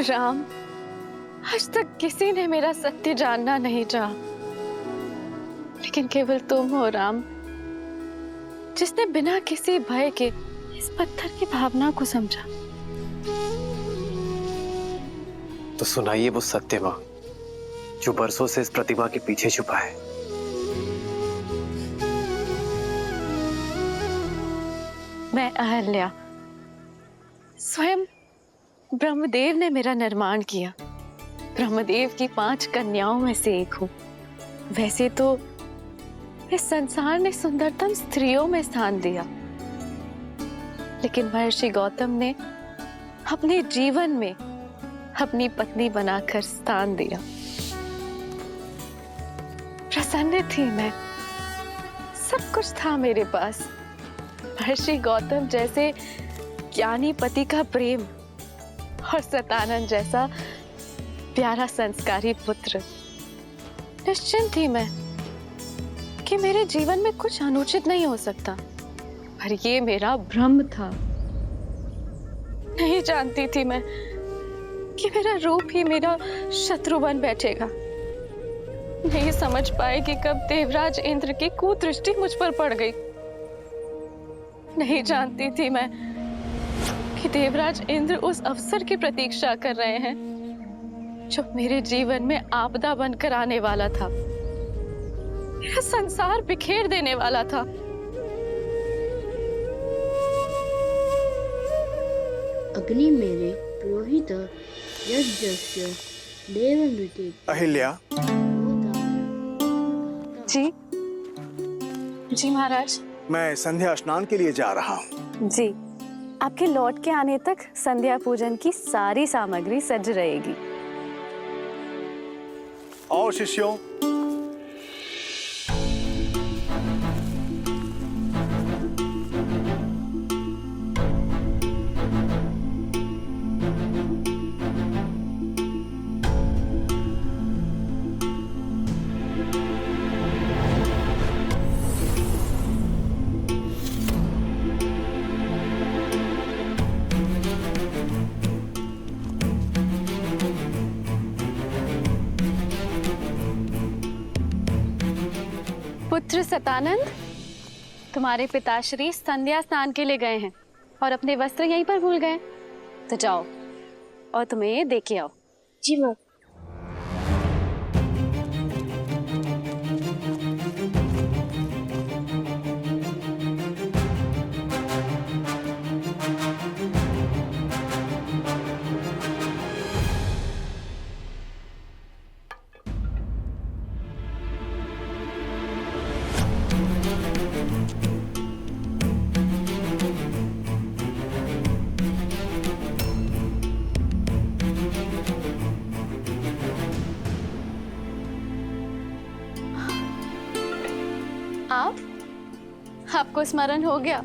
राम, आज तक किसी ने मेरा सत्य जानना नहीं चाहा, लेकिन केवल तुम हो राम, जिसने बिना किसी भय के इस पत्थर की भावना को समझा। तो सुनाइए वो सत्य मां जो बरसों से इस प्रतिमा के पीछे छुपा है। मैं अहल्या, स्वयं ब्रह्मदेव ने मेरा निर्माण किया। ब्रह्मदेव की 5 कन्याओं में से एक हूं। वैसे तो इस संसार ने सुंदरतम स्त्रियों में स्थान दिया, लेकिन महर्षि गौतम ने अपने जीवन में अपनी पत्नी बनाकर स्थान दिया। प्रसन्न थी मैं, सब कुछ था मेरे पास। महर्षि गौतम जैसे ज्ञानी पति का प्रेम और सतानंद जैसा प्यारा संस्कारी पुत्र। निश्चिंत थी मैं कि मेरे जीवन में कुछ अनुचित नहीं हो सकता, पर ये मेरा भ्रम था। नहीं जानती थी मैं कि मेरा रूप ही मेरा शत्रु बन बैठेगा। नहीं समझ पाए कि कब देवराज इंद्र की कुदृष्टि मुझ पर पड़ गई। नहीं जानती थी मैं कि देवराज इंद्र उस अवसर की प्रतीक्षा कर रहे हैं जो मेरे जीवन में आपदा बनकर आने वाला था, मेरा संसार बिखेर देने वाला था। अग्नि मेरे पुरोहित यज्ञस्य देवनृत्य। अहिल्या, जी जी महाराज। मैं संध्या स्नान के लिए जा रहा हूँ। जी, आपके लौट के आने तक संध्या पूजन की सारी सामग्री सज रहेगी। और शिष्यों, पुत्र सतानंद, तुम्हारे पिताश्री संध्या स्नान के लिए गए हैं और अपने वस्त्र यहीं पर भूल गए। तो जाओ और तुम्हें ये दे के आओ। जी माँ। आपको स्मरण हो गया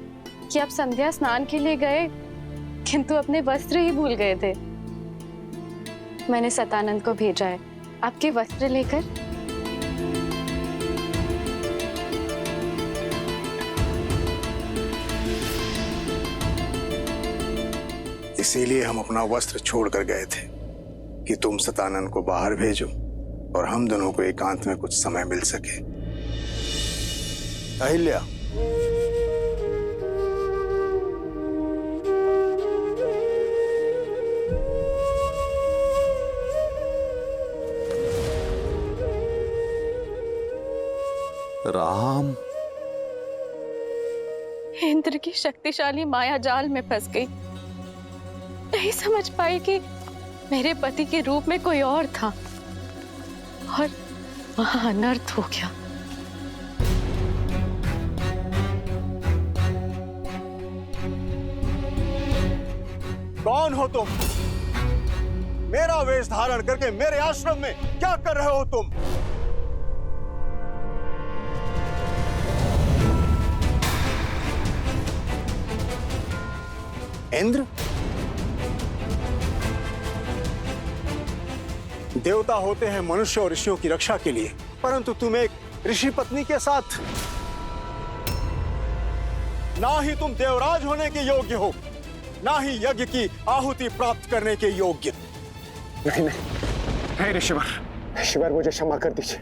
कि आप संध्या स्नान के लिए गए, किंतु अपने वस्त्र ही भूल गए थे। मैंने सतानंद को भेजा है आपके वस्त्र लेकर। इसीलिए हम अपना वस्त्र छोड़कर गए थे कि तुम सतानंद को बाहर भेजो और हम दोनों को एकांत में कुछ समय मिल सके। अहिल्या, राम, इंद्र की शक्तिशाली माया जाल में फंस गई। नहीं समझ पाई कि मेरे पति के रूप में कोई और था और वहां अनर्थ हो गया। कौन हो तुम? मेरा वेश धारण करके मेरे आश्रम में क्या कर रहे हो तुम? इंद्र, देवता होते हैं मनुष्य और ऋषियों की रक्षा के लिए, परंतु तुम एक ऋषि पत्नी के साथ, ना ही तुम देवराज होने के योग्य हो, ना ही यज्ञ की आहुति प्राप्त करने के योग्य। नहीं नहीं ऋषिवर, ऋषिवर मुझे क्षमा कर दीजिए,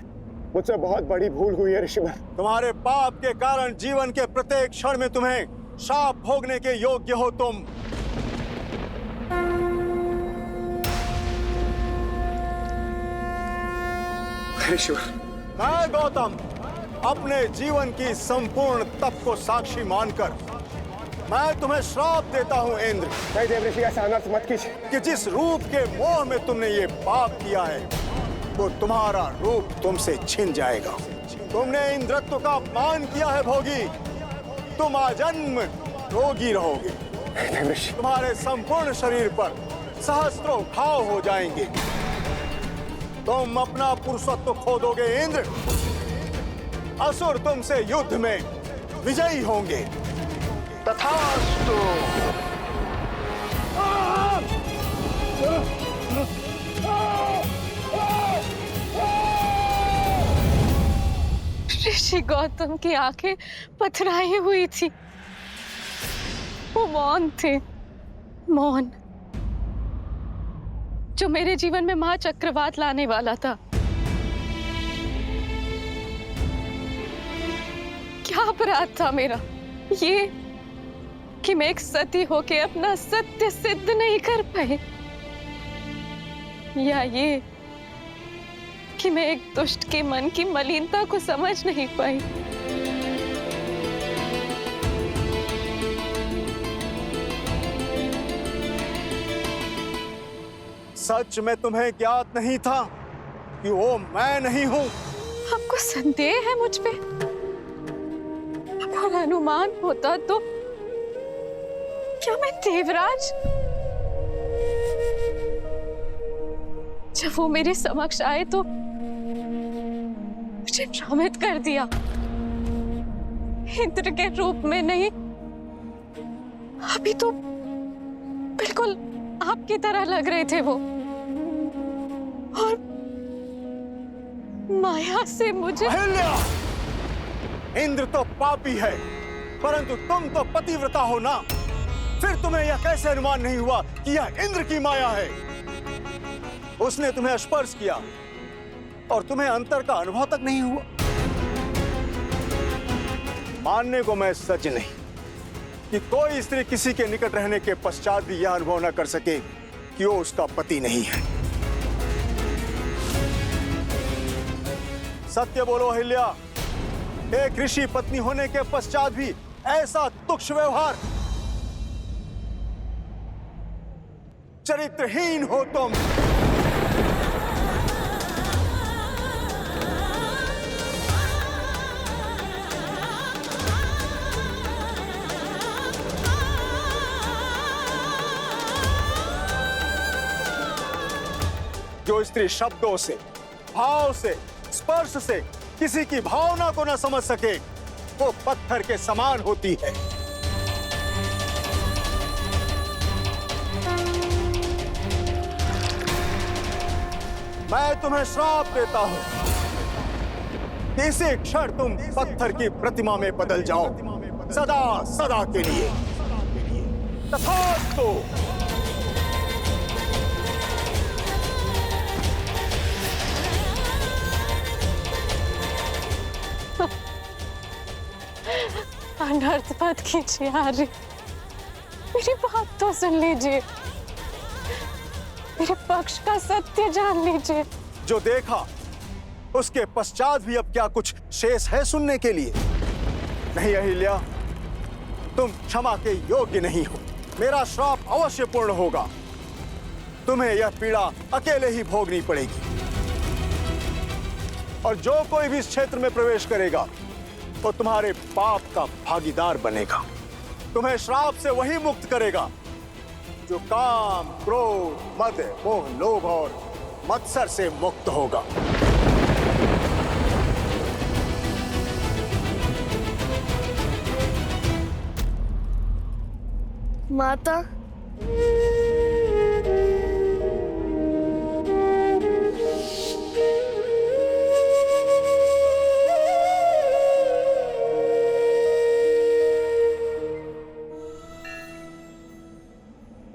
मुझसे बहुत बड़ी भूल हुई है ऋषिवर। तुम्हारे पाप के कारण जीवन के प्रत्येक क्षण में तुम्हें शाप भोगने के योग्य हो तुम। ऋषिवर, मैं गौतम अपने जीवन की संपूर्ण तप को साक्षी मानकर मैं तुम्हें श्राप देता हूं इंद्र। नहीं देव ऋषि, ऐसा अनर्थ मत कीजिए कि जिस रूप के मोह में तुमने ये पाप किया है वो तुम्हारा रूप तुमसे छिन जाएगा। तुमने इंद्रत्व का अपमान किया है भोगी, तुम आजन्म रोगी रहोगे। देव ऋषि, तुम्हारे संपूर्ण शरीर पर सहस्त्रों घाव हो जाएंगे। तुम अपना पुरुषत्व खो दोगे इंद्र। असुर तुमसे युद्ध में विजयी होंगे। तथास्तु। ऋषि गौतम की आंखें पथराई हुई थी, वो मौन थे, मौन, जो मेरे जीवन में महाचक्रवात लाने वाला था। क्या अपराध था मेरा ये कि मैं एक सती होके अपना सत्य सिद्ध नहीं कर पाई, या ये कि मैं एक दुष्ट के मन की मलिनता को समझ नहीं पाई। सच में तुम्हें ज्ञात नहीं था कि वो मैं नहीं हूं। आपको संदेह है मुझ पे? अगर अनुमान होता तो क्या मैं देवराज? जब वो मेरे समक्ष आए तो मुझे भ्रमित कर दिया। इंद्र के रूप में नहीं, अभी तो बिल्कुल आपकी तरह लग रहे थे वो, और माया से मुझे। अहिल्या! इंद्र तो पापी है, परंतु तुम तो पतिव्रता हो ना। फिर तुम्हें यह कैसे अनुमान नहीं हुआ कि यह इंद्र की माया है? उसने तुम्हें स्पर्श किया और तुम्हें अंतर का अनुभव तक नहीं हुआ। मानने को मैं सच नहीं कि कोई स्त्री किसी के निकट रहने के पश्चात भी यह अनुभव न कर सके कि वो उसका पति नहीं है। सत्य बोलो अहिल्या, एक ऋषि पत्नी होने के पश्चात भी ऐसा तुच्छ व्यवहार। चरित्रहीन हो तुम। जो स्त्री शब्दों से, भाव से, स्पर्श से किसी की भावना को न समझ सके वो पत्थर के समान होती है। मैं तुम्हें श्राप देता हूं कि इसी क्षण तुम पत्थर की प्रतिमा में बदल जाओ, सदा सदा के लिए। तथास्तु। अनर्थ मत कीजिए आर्य, मेरी बात तो सुन लीजिए, मेरे पक्ष का सत्य जान लीजिए। जो देखा उसके पश्चात भी अब क्या कुछ शेष है सुनने के लिए? नहीं अहिल्या, तुम क्षमा के योग्य नहीं हो। मेरा श्राप अवश्य पूर्ण होगा। तुम्हें यह पीड़ा अकेले ही भोगनी पड़ेगी, और जो कोई भी इस क्षेत्र में प्रवेश करेगा वो तुम्हारे पाप का भागीदार बनेगा। तुम्हें श्राप से वही मुक्त करेगा जो काम, क्रोध, मद, मोह, लोभ और मत्सर से मुक्त होगा। माता,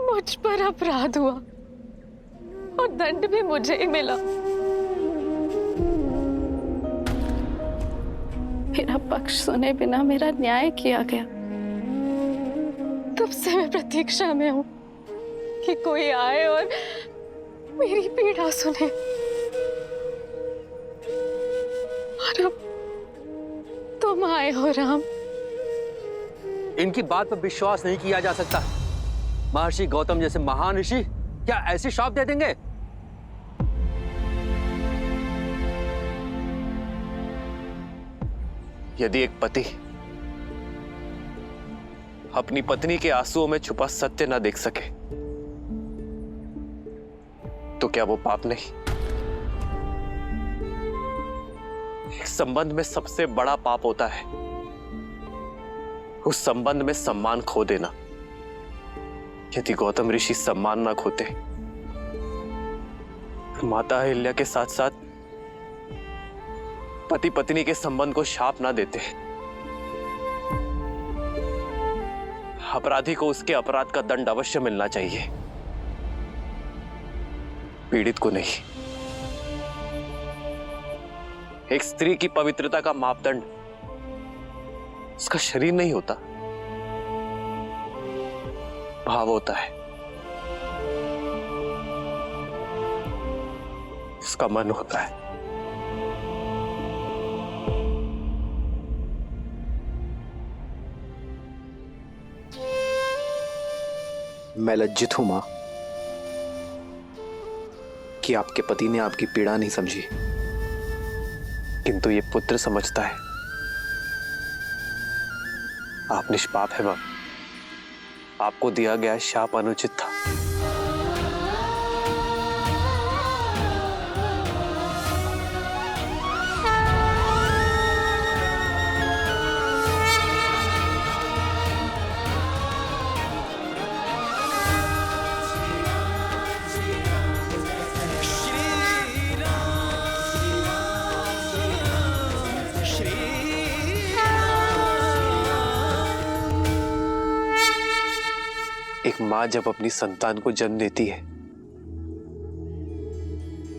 मुझ पर अपराध हुआ और दंड भी मुझे ही मिला। मेरा पक्ष सुने बिना मेरा न्याय किया गया। तब से मैं प्रतीक्षा में हूं कि कोई आए और मेरी पीड़ा सुने। और अब तुम आए हो राम। इनकी बात पर विश्वास नहीं किया जा सकता। महर्षि गौतम जैसे महान ऋषि क्या ऐसी श्राप दे देंगे? यदि एक पति अपनी पत्नी के आंसुओं में छुपा सत्य न देख सके तो क्या वो पाप नहीं? एक संबंध में सबसे बड़ा पाप होता है उस संबंध में सम्मान खो देना। यदि गौतम ऋषि सम्मान ना खोते, माता अहिल्या के साथ साथ पति पत्नी के संबंध को शाप ना देते, अपराधी को उसके अपराध का दंड अवश्य मिलना चाहिए, पीड़ित को नहीं। एक स्त्री की पवित्रता का मापदंड उसका शरीर नहीं होता, भाव होता है, उसका मन होता है। मैं लज्जित हूं मां कि आपके पति ने आपकी पीड़ा नहीं समझी, किंतु ये पुत्र समझता है। आप निष्पाप है मां, आपको दिया गया शाप अनुचित था। एक मां जब अपनी संतान को जन्म देती है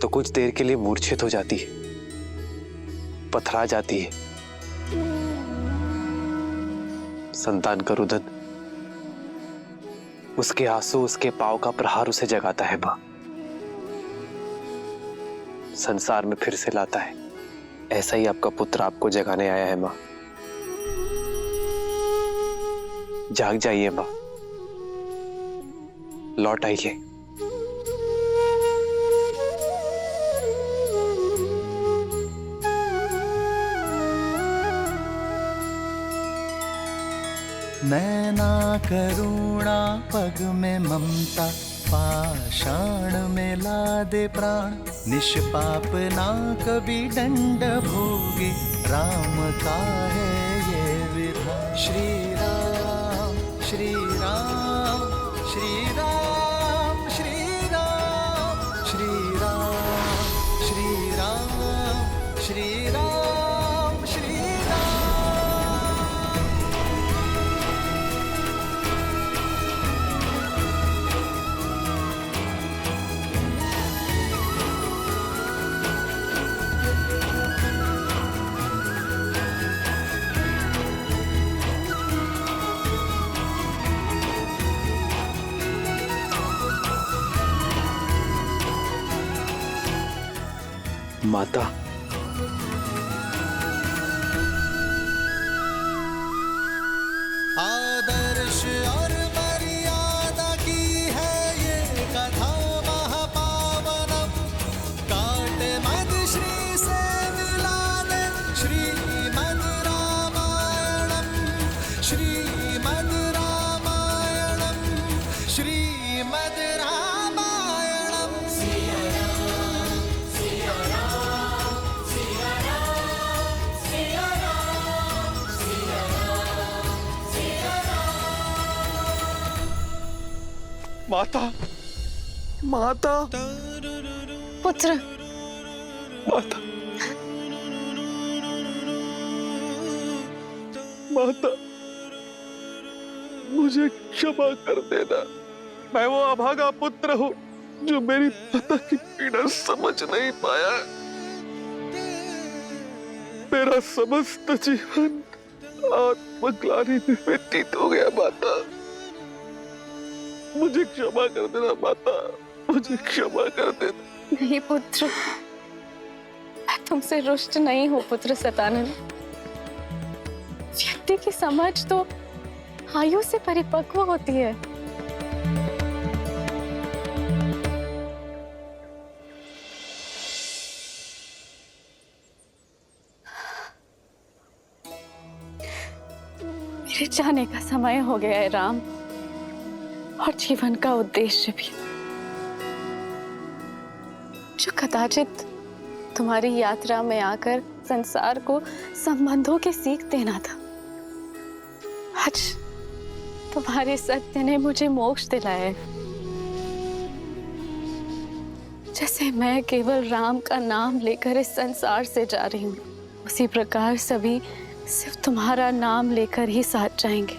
तो कुछ देर के लिए मूर्छित हो जाती है, पथरा जाती है। संतान का रुदन, उसके आंसू, उसके पांव का प्रहार उसे जगाता है मां, संसार में फिर से लाता है। ऐसा ही आपका पुत्र आपको जगाने आया है मां। जाग जाइए मां, लौट आइए। नैना करुणा पग में ममता, पाषाण में ला दे प्राण। निष्पाप ना कभी दंड भोगे, राम का है ये विधान। श्री राम श्री राम श्री राम श्री राम श्री राम श्री राम श्री राम श्री राम। माता, आदर्श और मर्यादा की है ये कथा महापावनम। काट मद श्री से मिला दे, श्रीमद् रामायणम श्रीमद् रामायणम श्रीमद् रामायणम। माता, माता, पुत्र, माता, माता, मुझे क्षमा कर देना। मैं वो अभागा पुत्र हूँ जो मेरी माता की पीड़ा समझ नहीं पाया। मेरा समस्त जीवन आत्मग्लानि में व्यतीत हो गया माता। मुझे क्षमा कर देना माता, मुझे क्षमा कर देना। नहीं पुत्र, मैं तुमसे रुष्ट नहीं हूँ पुत्र सतानंद। व्यक्ति की समझ तो आयु से परिपक्व होती है। मेरे जाने का समय हो गया है राम, और जीवन का उद्देश्य भी, जो कदाचित तुम्हारी यात्रा में आकर संसार को संबंधों की सीख देना था। आज तुम्हारे सत्य ने मुझे मोक्ष दिलाया है। जैसे मैं केवल राम का नाम लेकर इस संसार से जा रही हूँ, उसी प्रकार सभी सिर्फ तुम्हारा नाम लेकर ही साथ जाएंगे।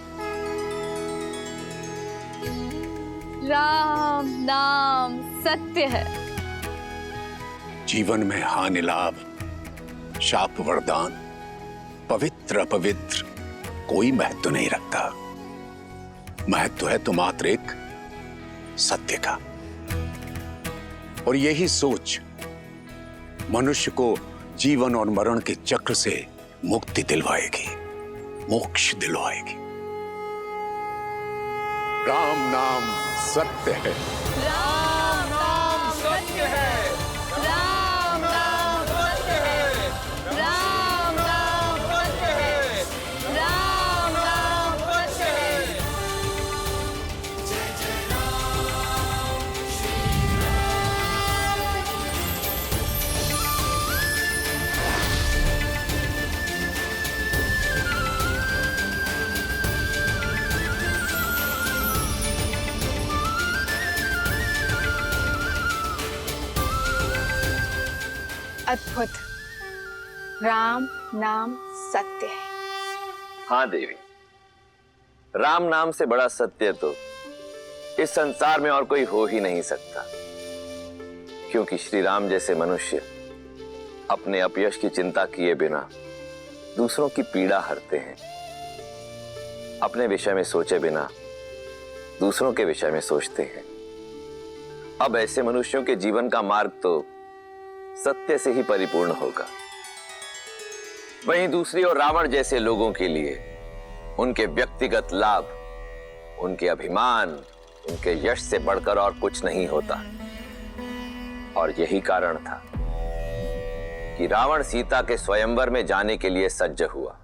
राम नाम सत्य है। जीवन में हानि लाभ, शाप वरदान, पवित्र अपवित्र कोई महत्व नहीं रखता। महत्व है तो मात्र एक सत्य का। और यही सोच मनुष्य को जीवन और मरण के चक्र से मुक्ति दिलवाएगी, मोक्ष दिलवाएगी। राम नाम सत्य है। राम नाम सत्य है। राम नाम सत्य है। राम नाम सत्य है। राम नाम सत्य है। अद्भुत। राम नाम सत्य है। हाँ देवी, राम नाम से बड़ा सत्य तो इस संसार में और कोई हो ही नहीं सकता। क्योंकि श्री राम जैसे मनुष्य अपने अपयश की चिंता किए बिना दूसरों की पीड़ा हरते हैं। अपने विषय में सोचे बिना दूसरों के विषय में सोचते हैं। अब ऐसे मनुष्यों के जीवन का मार्ग तो सत्य से ही परिपूर्ण होगा। वहीं दूसरी ओर रावण जैसे लोगों के लिए उनके व्यक्तिगत लाभ, उनके अभिमान, उनके यश से बढ़कर और कुछ नहीं होता। और यही कारण था कि रावण सीता के स्वयंवर में जाने के लिए सज्ज हुआ।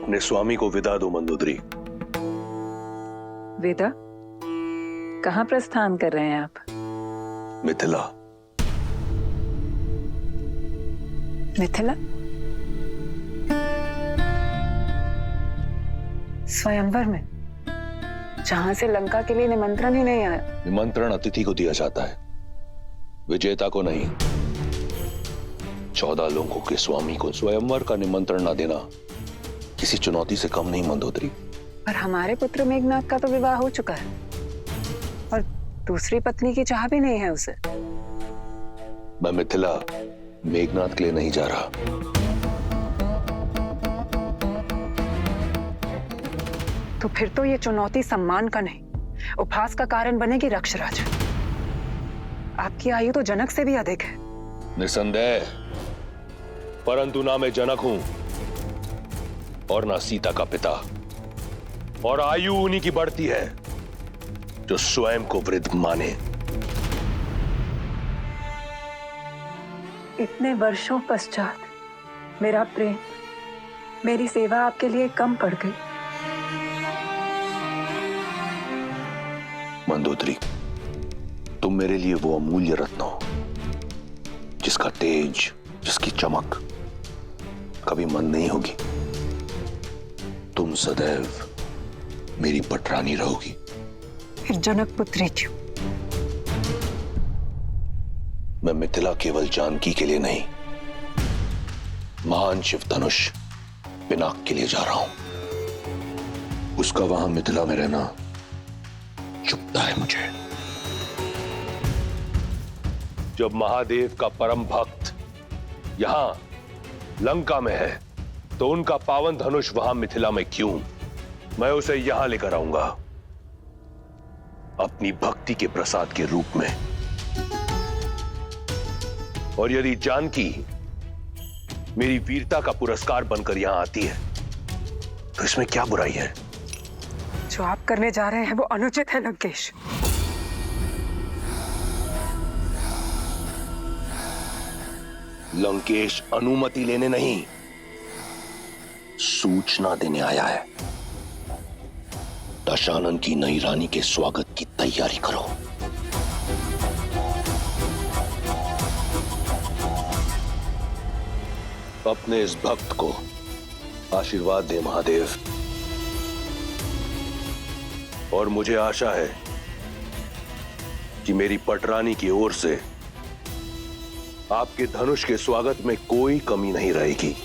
अपने स्वामी को विदा दो मंदोदरी। विदा? कहाँ प्रस्थान कर रहे हैं आप? मिथिला। मिथिला? स्वयंवर में, जहां से लंका के लिए निमंत्रण ही नहीं आया। निमंत्रण अतिथि को दिया जाता है, विजेता को नहीं। 14 लोगों के स्वामी को स्वयंवर का निमंत्रण न देना किसी चुनौती से कम नहीं मंदोदरी। पर हमारे पुत्र मेघनाथ का तो विवाह हो चुका है और दूसरी पत्नी की चाह भी नहीं है उसे। मैं मिथिला मेघनाथ के लिए नहीं जा रहा। तो फिर तो ये चुनौती सम्मान का नहीं, उपहास का कारण बनेगी रक्षराज। आपकी आयु तो जनक से भी अधिक है। निसंदेह, परंतु ना मैं जनक हूं और ना सीता का पिता, और आयु उन्हीं की बढ़ती है जो स्वयं को वृद्ध माने। इतने वर्षों पश्चात मेरा प्रेम, मेरी सेवा आपके लिए कम पड़ गई। मंदोदरी, तुम मेरे लिए वो अमूल्य रत्न हो जिसका तेज, जिसकी चमक कभी मंद नहीं होगी। तुम सदैव मेरी पटरानी रहोगी। फिर जनक पुत्री क्यों? मैं मिथिला केवल जानकी के लिए नहीं, महान शिव धनुष पिनाक के लिए जा रहा हूं। उसका वहां मिथिला में रहना चुभता है मुझे। जब महादेव का परम भक्त यहां लंका में है, तो उनका पावन धनुष वहां मिथिला में क्यों? मैं उसे यहां लेकर आऊंगा, अपनी भक्ति के प्रसाद के रूप में। और यदि जानकी मेरी वीरता का पुरस्कार बनकर यहां आती है, तो इसमें क्या बुराई है? जो आप करने जा रहे हैं वो अनुचित है लंकेश। लंकेश अनुमति लेने नहीं, सूचना देने आया है। दशानन की नई रानी के स्वागत की तैयारी करो। अपने इस भक्त को आशीर्वाद दे महादेव। और मुझे आशा है कि मेरी पटरानी की ओर से आपके धनुष के स्वागत में कोई कमी नहीं रहेगी।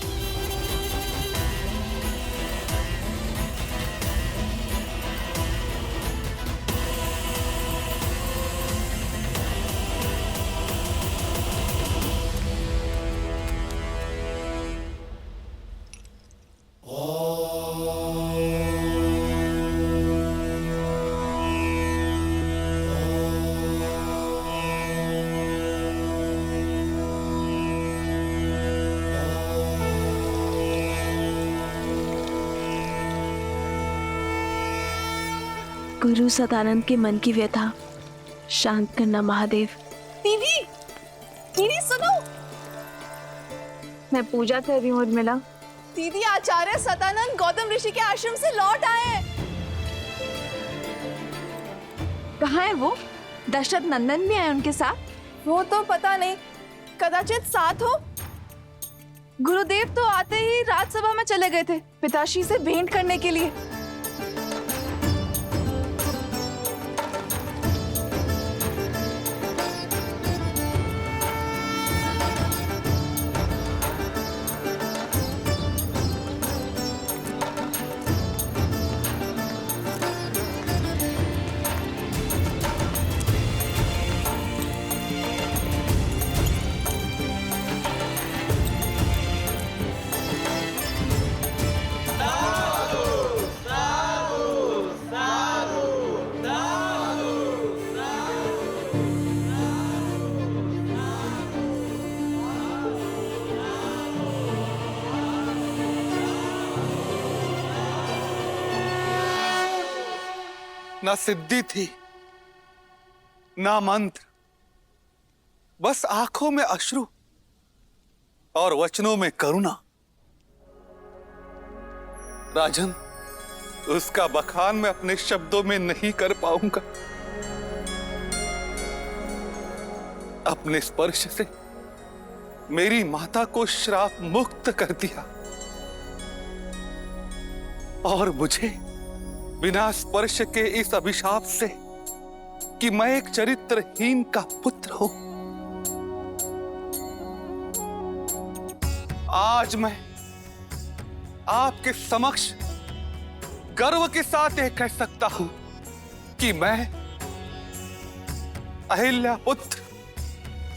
गुरु सदानंद के मन की व्यथा शांत करना महादेव। दीदी, दीदी सुनो। मैं पूजा कर रही हूँ उर्मिला। दीदी, आचार्य सदानंद गौतम ऋषि के आश्रम से लौट आए। कहाँ है वो? दशरथ नंदन भी आए उनके साथ? वो तो पता नहीं, कदाचित साथ हो। गुरुदेव तो आते ही राजसभा में चले गए थे पिताश्री से भेंट करने के लिए। ना सिद्धि थी, ना मंत्र, बस आंखों में अश्रु और वचनों में करुणा। राजन, उसका बखान मैं अपने शब्दों में नहीं कर पाऊंगा। अपने स्पर्श से मेरी माता को श्राप मुक्त कर दिया और मुझे बिना स्पर्श के इस अभिशाप से कि मैं एक चरित्रहीन का पुत्र हूं, आज मैं आपके समक्ष गर्व के साथ यह कह सकता हूं कि मैं अहिल्या पुत्र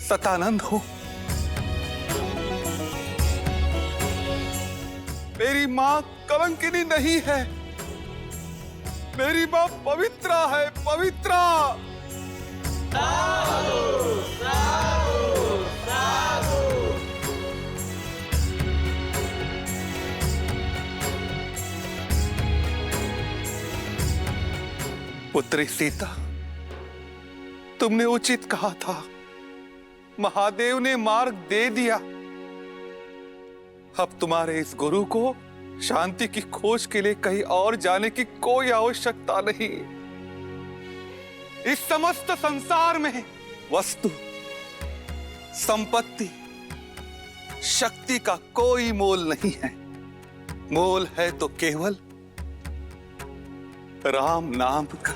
सतानंद हूं। मेरी मां कलंकिनी नहीं है, मेरी मां पवित्रा है, पवित्रा। पुत्री सीता, तुमने उचित कहा था, महादेव ने मार्ग दे दिया। अब तुम्हारे इस गुरु को शांति की खोज के लिए कहीं और जाने की कोई आवश्यकता नहीं। इस समस्त संसार में वस्तु, संपत्ति, शक्ति का कोई मोल नहीं है। मोल है तो केवल राम नाम का।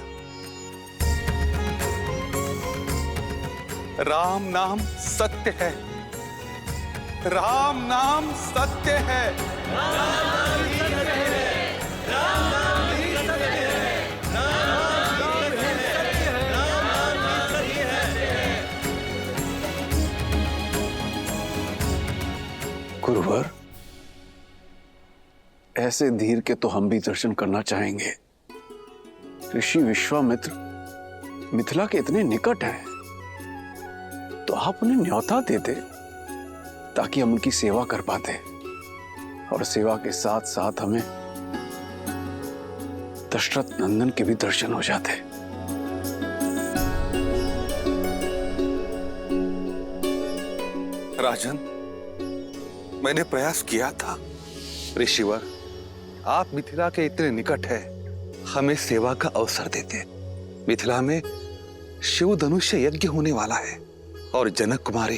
राम नाम सत्य है, राम नाम सत्य है, राम नाम ही सत्य है, राम नाम ही सत्य है, राम नाम ही सत्य है, राम नाम ही सत्य है। गुरुवर, ऐसे धीर के तो हम भी दर्शन करना चाहेंगे। ऋषि विश्वामित्र मिथिला के इतने निकट हैं, तो आप उन्हें न्योता दे दे ताकि हम उनकी सेवा कर पाते, और सेवा के साथ साथ हमें दशरथ नंदन के भी दर्शन हो जाते। राजन, मैंने प्रयास किया था। ऋषिवर, आप मिथिला के इतने निकट है, हमें सेवा का अवसर देते। मिथिला में शिव धनुष्य यज्ञ होने वाला है और जनक कुमारी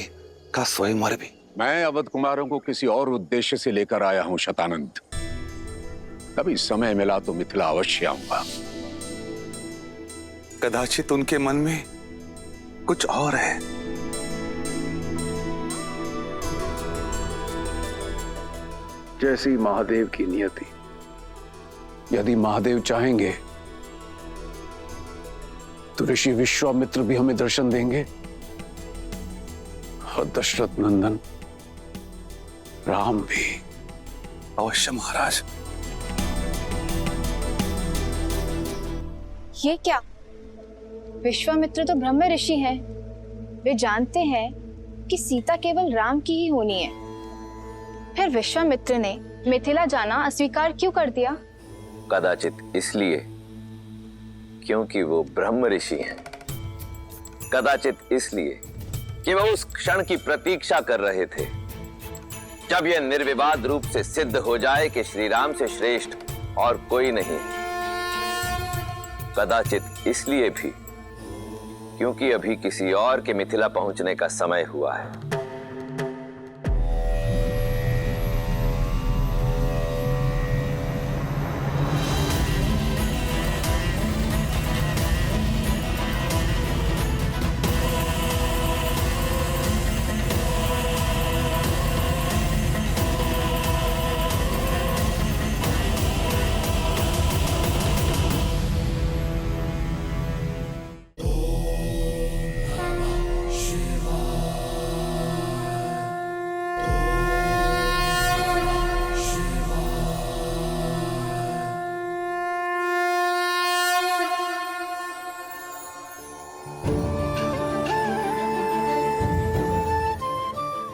का स्वयंवर भी। मैं अवध कुमारों को किसी और उद्देश्य से लेकर आया हूं शतानंद। कभी समय मिला तो मिथिला अवश्य आऊंगा। कदाचित उनके मन में कुछ और है। जैसी महादेव की नियति। यदि महादेव चाहेंगे तो ऋषि विश्वामित्र भी हमें दर्शन देंगे और दशरथ नंदन राम भी। अवश्य महाराज। ये क्या? विश्वामित्र तो ब्रह्म ऋषि हैं। वे जानते हैं कि सीता केवल राम की ही होनी है। फिर विश्वामित्र ने मिथिला जाना अस्वीकार क्यों कर दिया? कदाचित इसलिए क्योंकि वो ब्रह्म ऋषि हैं। कदाचित इसलिए कि वह उस क्षण की प्रतीक्षा कर रहे थे जब यह निर्विवाद रूप से सिद्ध हो जाए कि श्री राम से श्रेष्ठ और कोई नहीं। कदाचित इसलिए भी क्योंकि अभी किसी और के मिथिला पहुंचने का समय हुआ है।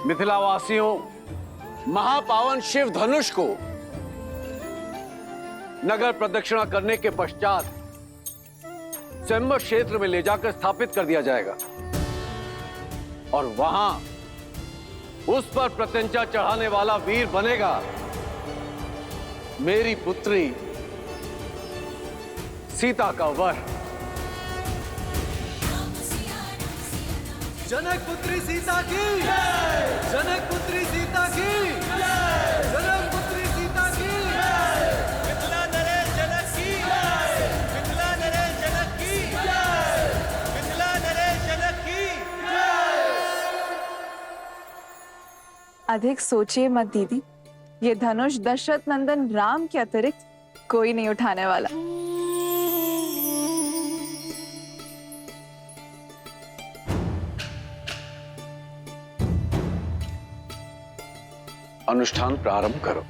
मिथिलावासियों, महापावन शिव धनुष को नगर प्रदक्षिणा करने के पश्चात स्वयंवर क्षेत्र में ले जाकर स्थापित कर दिया जाएगा और वहां उस पर प्रत्यंचा चढ़ाने वाला वीर बनेगा मेरी पुत्री सीता का वर। जनक पुत्री सीता की, जनक पुत्री सीता की, जनक पुत्री सीता की, मिथिला नरेश जनक की, मिथिला नरेश जनक की, मिथिला नरेश जनक की। अधिक सोचिए मत दीदी, ये धनुष दशरथ नंदन राम के अतिरिक्त कोई नहीं उठाने वाला। अनुष्ठान प्रारंभ करो।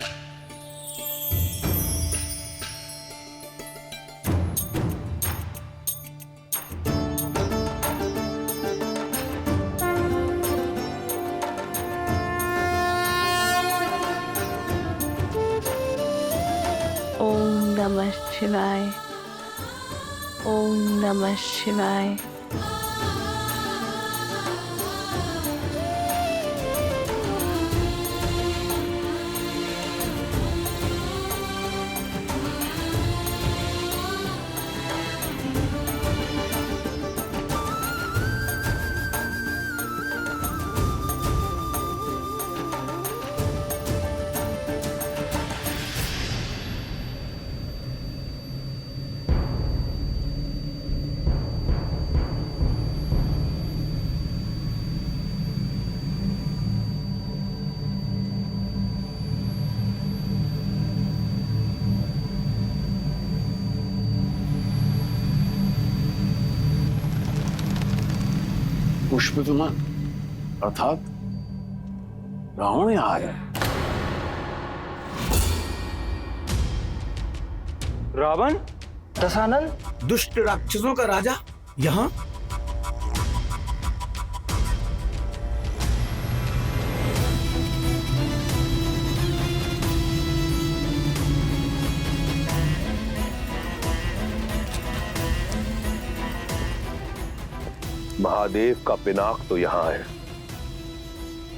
ओम नमः शिवाय, ओम नमः शिवाय। पुष्पविमान अर्थात रावण यहाँ आया। रावण? दशानन? दुष्ट राक्षसों का राजा यहाँ? महादेव का पिनाक तो यहां है,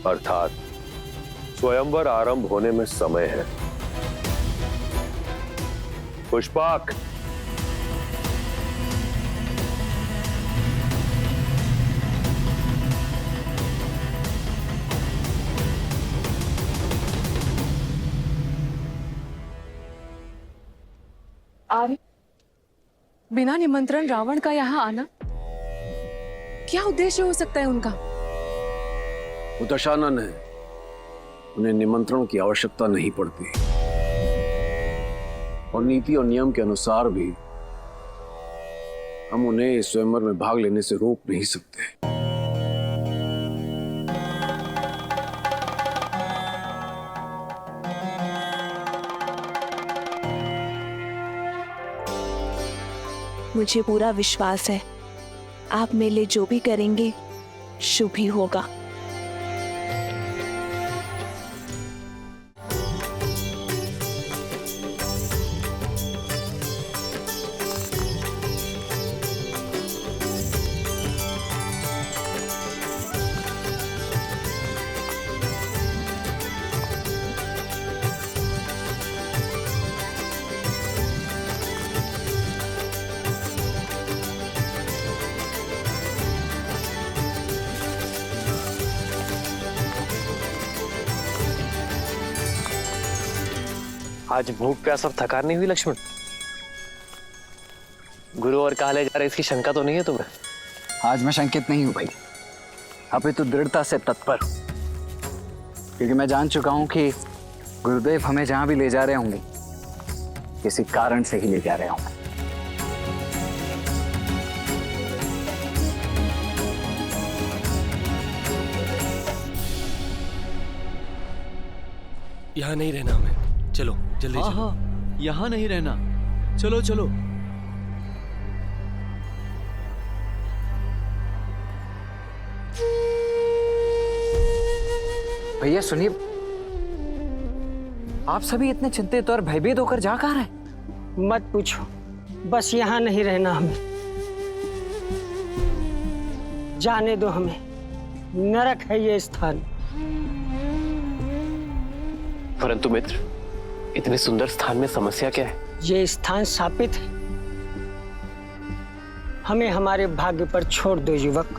अर्थात स्वयंवर आरंभ होने में समय है। पुष्पाक, आर्य, बिना निमंत्रण रावण का यहाँ आना, क्या उद्देश्य हो सकता है उनका? वो दशानन है, उन्हें निमंत्रण की आवश्यकता नहीं पड़ती और नीति और नियम के अनुसार भी हम उन्हें इस स्वयंवर में भाग लेने से रोक नहीं सकते। मुझे पूरा विश्वास है आप मेरे लिए जो भी करेंगे शुभ ही होगा। आज भूख प्यास और थकान नहीं हुई लक्ष्मण? गुरु और कहा ले जा रहे इसकी शंका तो नहीं है तुम्हें? आज मैं शंकित नहीं हूं भाई, अभी तो दृढ़ता से तत्पर हूं, क्योंकि मैं जान चुका हूं कि गुरुदेव हमें जहां भी ले जा रहे होंगे किसी कारण से ही ले जा रहे होंगे। यहाँ नहीं रहना हमें, चलो जल्दी चलो। हाँ, यहाँ नहीं रहना, चलो चलो। भैया सुनिए, आप सभी इतने चिंतित और भयभीत होकर जा कहाँ रहे? मत पूछो, बस यहाँ नहीं रहना हमें, जाने दो हमें, नरक है ये स्थान। परंतु मित्र, इतने सुंदर स्थान में समस्या क्या है? ये स्थान शापित है। हमें हमारे भाग्य पर छोड़ दो युवक।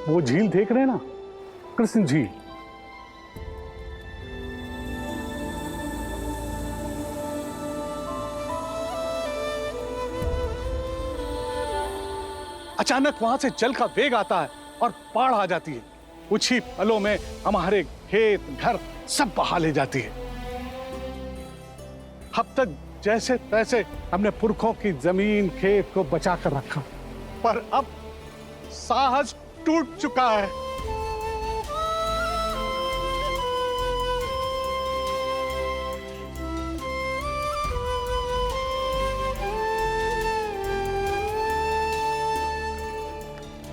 वो झील देख रहे हैं ना, कृष्ण झील। अचानक वहां से जल का वेग आता है और बाढ़ आ जाती है। कुछ ही पलों में हमारे खेत घर सब बहा ले जाती है। अब तक जैसे तैसे हमने पुरखों की जमीन खेत को बचा कर रखा, पर अब साहस टूट चुका है।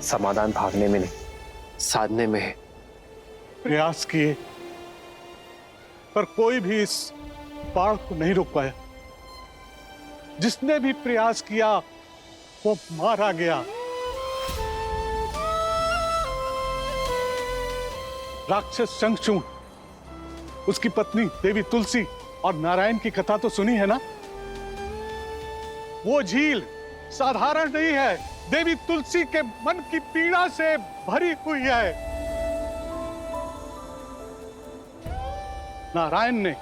समाधान भागने में नहीं, साधने में है। प्रयास किए, पर कोई भी इस बाढ़ को नहीं रोक पाया। जिसने भी प्रयास किया वो मारा गया। राक्षस शंखचूड़, उसकी पत्नी देवी तुलसी और नारायण की कथा तो सुनी है ना। वो झील साधारण नहीं है, देवी तुलसी के मन की पीड़ा से भरी हुई है। नारायण ने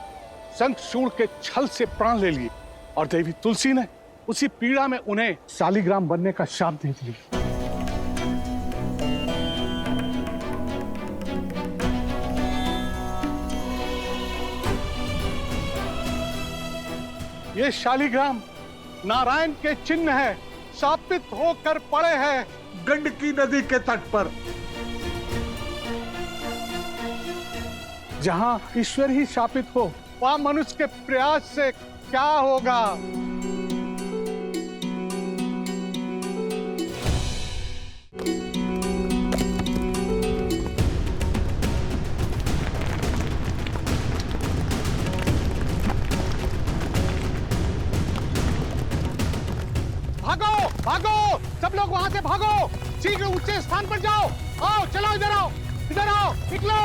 शंखचूड़ के छल से प्राण ले लिए और देवी तुलसी ने उसी पीड़ा में उन्हें शालिग्राम बनने का शाप दे दिया। ये शालिग्राम नारायण के चिन्ह है, शापित होकर पड़े हैं गंडकी नदी के तट पर। जहां ईश्वर ही शापित हो, वहां मनुष्य के प्रयास से क्या होगा। भागो भागो, सब लोग वहां से भागो, शीघ्र ऊंचे स्थान पर जाओ। आओ, चलो इधर आओ, इधर आओ, निकलो।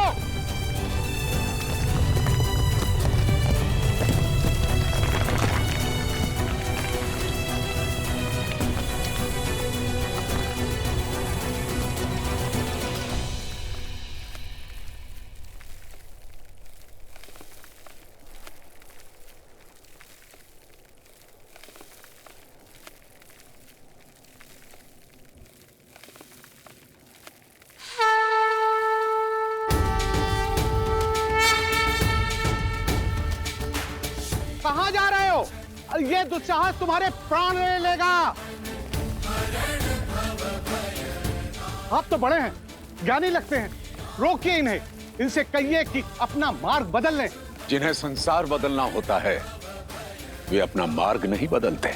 कहां जा रहे हो? ये दुस्साहस तुम्हारे प्राण ले लेगा। आप तो बड़े हैं, ज्ञानी लगते हैं, रोकिए इन्हें। इनसे कहिए कि अपना मार्ग बदल लें। जिन्हें संसार बदलना होता है वे अपना मार्ग नहीं बदलते।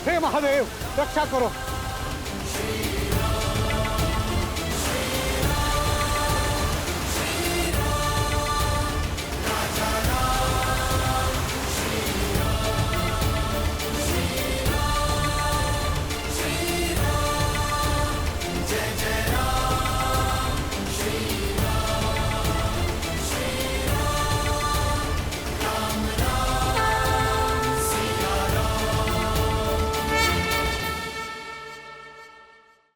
हे महादेव, रक्षा करो।